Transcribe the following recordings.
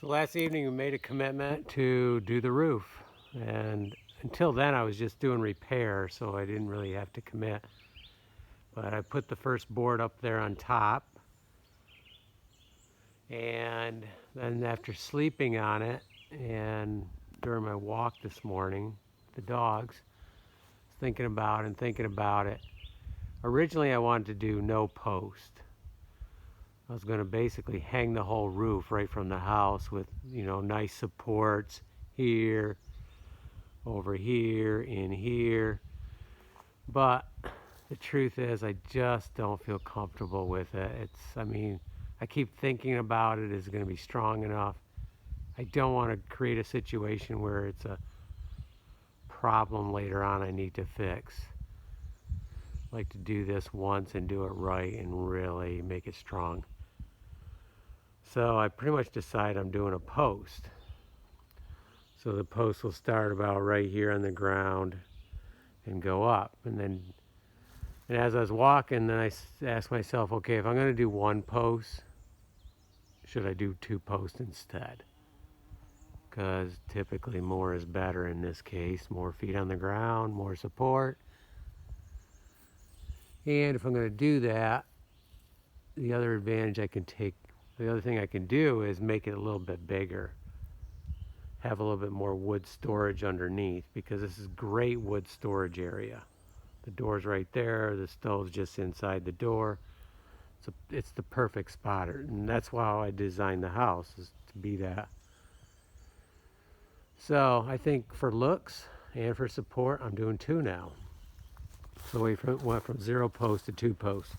So last evening we made a commitment to do the roof, and until then I was just doing repair, so I didn't really have to commit. But I put the first board up there on top, and then after sleeping on it and during my walk this morning, the dogs, thinking about it. Originally I wanted to do no post. I was going to basically hang the whole roof right from the house with, nice supports here, over here, in here. But the truth is I just don't feel comfortable with it. I keep thinking about it. Is it going to be strong enough? I don't want to create a situation where it's a problem later on I need to fix. I like to do this once and do it right and really make it strong. So I pretty much decided I'm doing a post. So the post will start about right here on the ground and go up. And as I was walking, then I asked myself, okay, if I'm going to do one post, should I do two posts instead? Because typically more is better in this case. More feet on the ground, more support. And if I'm going to do that, the other thing I can do is make it a little bit bigger. Have a little bit more wood storage underneath, because this is great wood storage area. The door's right there, the stove's just inside the door. So it's the perfect spot, and that's why I designed the house, is to be that. So I think for looks and for support, I'm doing two now. So we went from 0 post to 2 posts.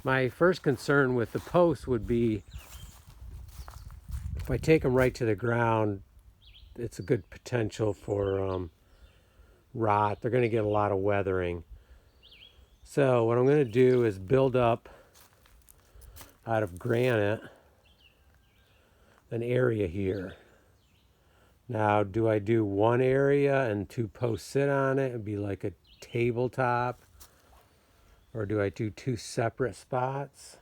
My first concern with the posts would be, if I take them right to the ground, it's a good potential for rot. They're going to get a lot of weathering. So what I'm going to do is build up out of granite an area here. Now, do I do one area and 2 posts sit on it? It'd be like a tabletop. Or do I do 2 separate spots?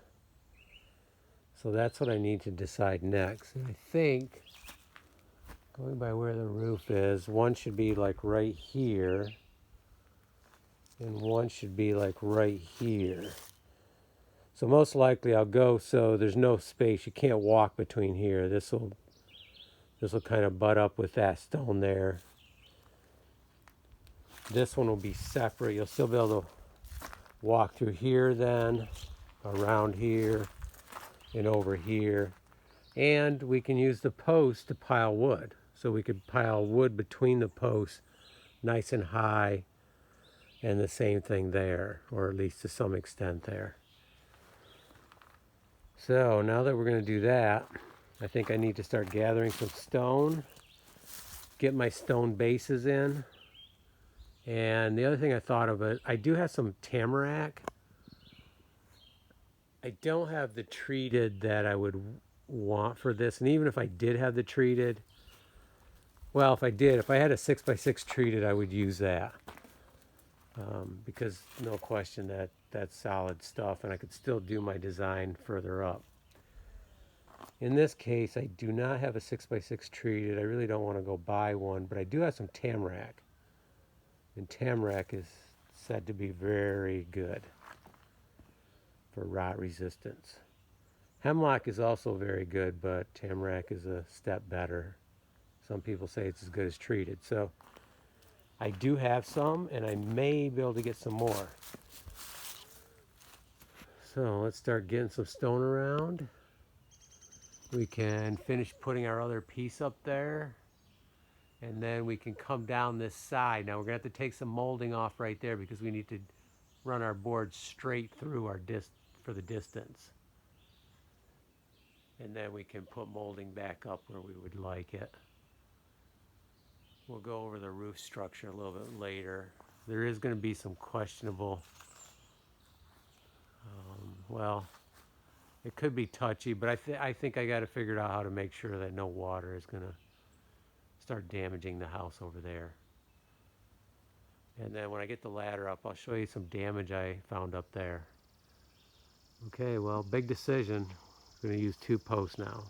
So that's what I need to decide next. And I think, going by where the roof is, one should be like right here, and one should be like right here. So most likely I'll go so there's no space. You can't walk between here. This will kind of butt up with that stone there. This one will be separate. You'll still be able to walk through here then, around here, and over here. And we can use the post to pile wood. So we could pile wood between the posts, nice and high, and the same thing there, or at least to some extent there. So now that we're going to do that, I think I need to start gathering some stone, get my stone bases in. And the other thing I thought of, I do have some tamarack. I don't have the treated that I would want for this. And even if I did have the treated, well, if I had a 6x6 treated, I would use that. Because no question that's solid stuff, and I could still do my design further up. In this case, I do not have a 6x6 treated. I really don't want to go buy one, but I do have some tamarack. And tamarack is said to be very good for rot resistance. Hemlock is also very good, but tamarack is a step better. Some people say it's as good as treated. So I do have some, and I may be able to get some more. So let's start getting some stone around. We can finish putting our other piece up there, and then we can come down this side. Now we're going to have to take some molding off right there, because we need to run our board straight through our for the distance. And then we can put molding back up where we would like it. We'll go over the roof structure a little bit later. There is going to be some questionable, well, it could be touchy, but I think I got to figure out how to make sure that no water is going to start damaging the house over there. And then when I get the ladder up, I'll show you some damage I found up there. Okay, well, big decision. I'm going to use 2 posts now.